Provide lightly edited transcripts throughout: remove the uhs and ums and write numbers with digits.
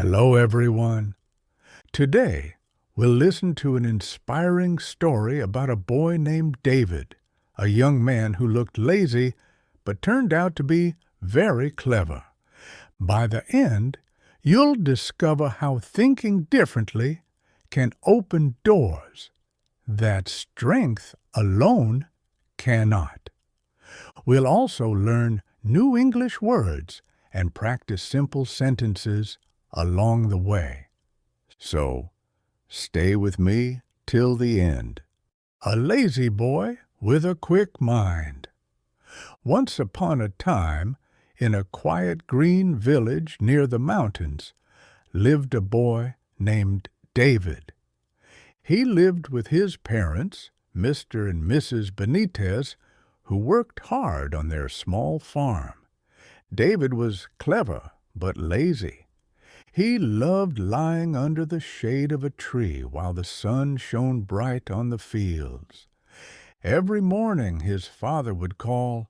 Hello, everyone. Today, we'll listen to an inspiring story about a boy named David, a young man who looked lazy but turned out to be very clever. By the end, you'll discover how thinking differently can open doors that strength alone cannot. We'll also learn new English words and practice simple sentences along the way. So, stay with me till the end. A lazy boy with a quick mind. Once upon a time, in a quiet green village near the mountains, lived a boy named David. He lived with his parents, Mr. and Mrs. Benitez, who worked hard on their small farm. David was clever but lazy. He loved lying under the shade of a tree while the sun shone bright on the fields. Every morning his father would call,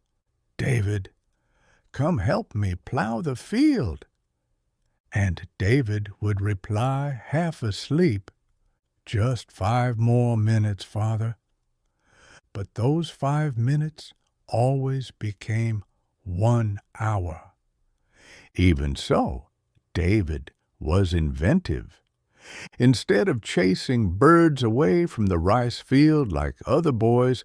"David, come help me plow the field." And David would reply, half asleep, "Just 5 more minutes, Father." But those 5 minutes always became 1 hour. Even so, David was inventive. Instead of chasing birds away from the rice field like other boys,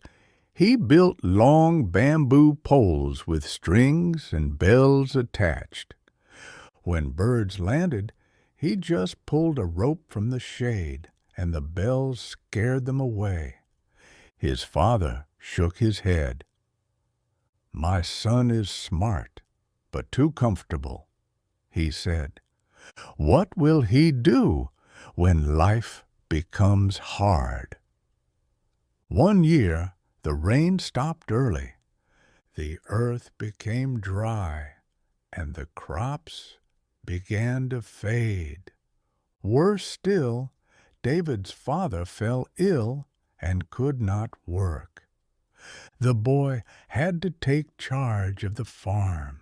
he built long bamboo poles with strings and bells attached. When birds landed, he just pulled a rope from the shade, and the bells scared them away. His father shook his head. "My son is smart, but too comfortable," he said. "What will he do when life becomes hard?" One year, the rain stopped early. The earth became dry, and the crops began to fade. Worse still, David's father fell ill and could not work. The boy had to take charge of the farm.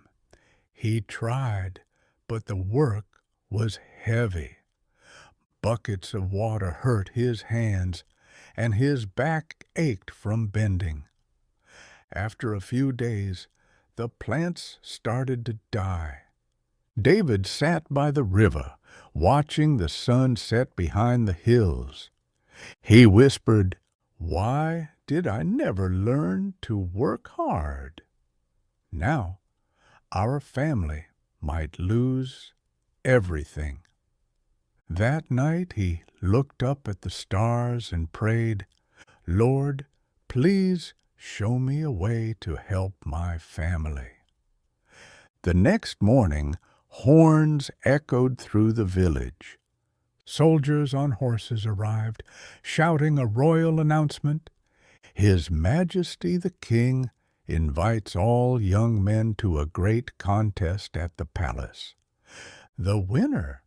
He tried, but the work was heavy. Buckets of water hurt his hands, and his back ached from bending. After a few days, the plants started to die. David sat by the river, watching the sun set behind the hills. He whispered, "Why did I never learn to work hard?" Now, our family might lose everything. That night he looked up at the stars and prayed, "Lord, please show me a way to help my family." The next morning, horns echoed through the village. Soldiers on horses arrived, shouting a royal announcement. "His Majesty the King invites all young men to a great contest at the palace. The winner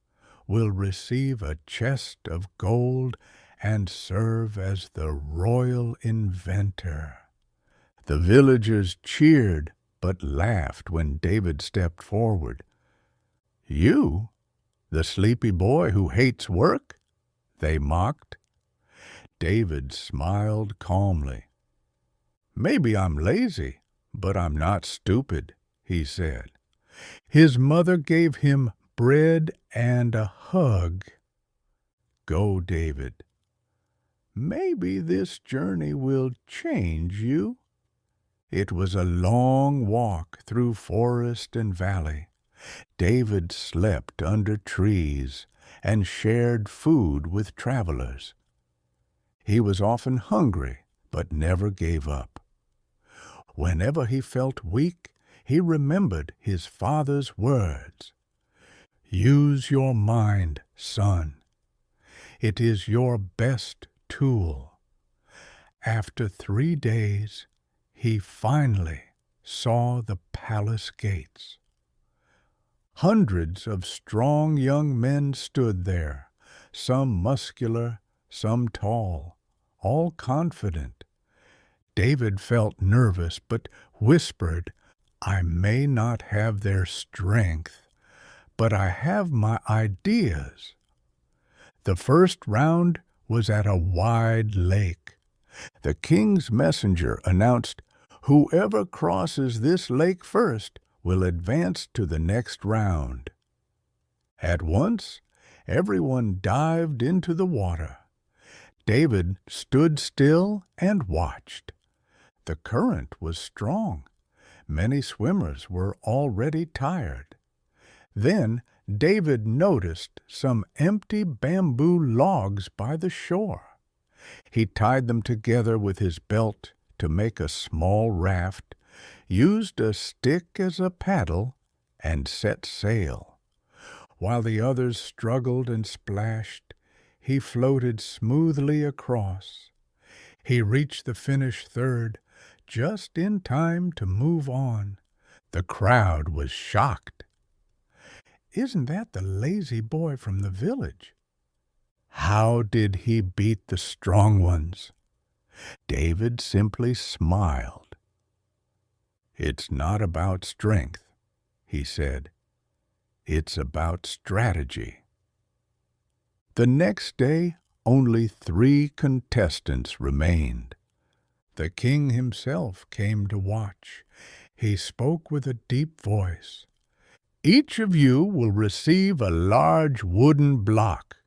will receive a chest of gold and serve as the royal inventor." The villagers cheered but laughed when David stepped forward. "You, the sleepy boy who hates work?" they mocked. David smiled calmly. "Maybe I'm lazy, but I'm not stupid," he said. His mother gave him bread and a hug. "Go, David. Maybe this journey will change you." It was a long walk through forest and valley. David slept under trees and shared food with travelers. He was often hungry, but never gave up. Whenever he felt weak, he remembered his father's words. "Use your mind, son. It is your best tool." After 3 days, he finally saw the palace gates. Hundreds of strong young men stood there, some muscular, some tall, all confident. David felt nervous, but whispered, "I may not have their strength, but I have my ideas. The first round was at a wide lake. The king's messenger announced, "Whoever crosses this lake first will advance to the next round." At once, everyone dived into the water. David stood still and watched. The current was strong. Many swimmers were already tired. Then David noticed some empty bamboo logs by the shore. He tied them together with his belt to make a small raft, used a stick as a paddle, and set sail. While the others struggled and splashed, he floated smoothly across. He reached the finish third, just in time to move on. The crowd was shocked. "Isn't that the lazy boy from the village? How did he beat the strong ones?" David simply smiled. "It's not about strength," he said. "It's about strategy." The next day, only 3 contestants remained. The king himself came to watch. He spoke with a deep voice. "Each of you will receive a large wooden block.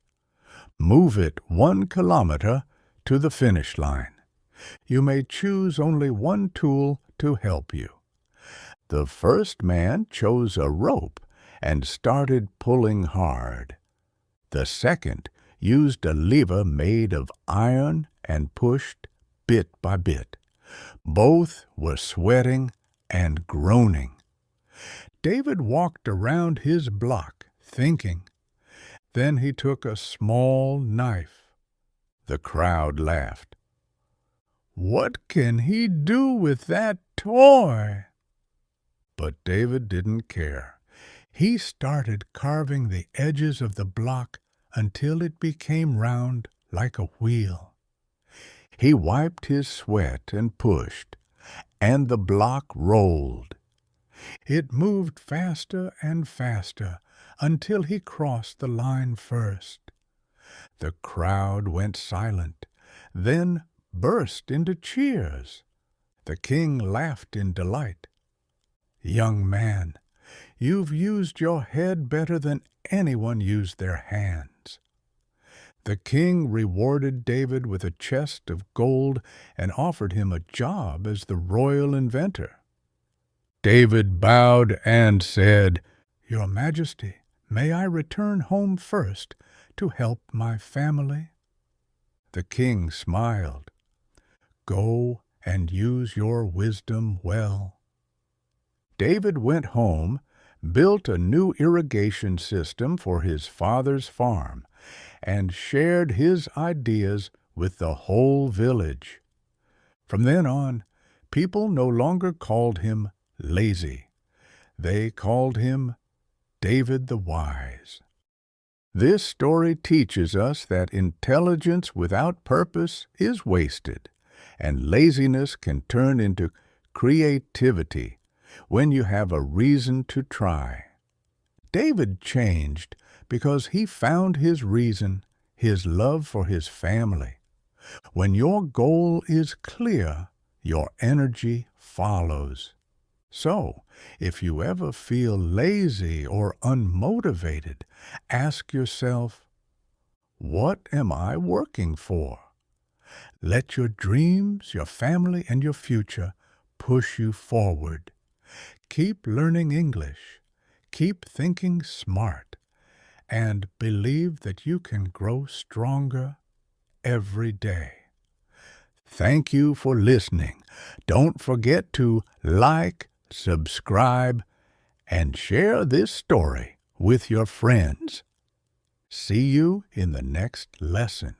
Move it 1 kilometer to the finish line. You may choose only one tool to help you." The first man chose a rope and started pulling hard. The second used a lever made of iron and pushed bit by bit. Both were sweating and groaning. David walked around his block, thinking. Then he took a small knife. The crowd laughed. "What can he do with that toy?" But David didn't care. He started carving the edges of the block until it became round like a wheel. He wiped his sweat and pushed, and the block rolled. It moved faster and faster until he crossed the line first. The crowd went silent, then burst into cheers. The king laughed in delight. "Young man, you've used your head better than anyone used their hands." The king rewarded David with a chest of gold and offered him a job as the royal inventor. David bowed and said, "Your Majesty, may I return home first to help my family?" The king smiled. "Go and use your wisdom well." David went home, built a new irrigation system for his father's farm, and shared his ideas with the whole village. From then on, people no longer called him lazy. They called him David the Wise. This story teaches us that intelligence without purpose is wasted, and laziness can turn into creativity when you have a reason to try. David changed because he found his reason, his love for his family. When your goal is clear, your energy follows. So, if you ever feel lazy or unmotivated, ask yourself, what am I working for? Let your dreams, your family, and your future push you forward. Keep learning English, keep thinking smart, and believe that you can grow stronger every day. Thank you for listening. Don't forget to like, subscribe, and share this story with your friends. See you in the next lesson.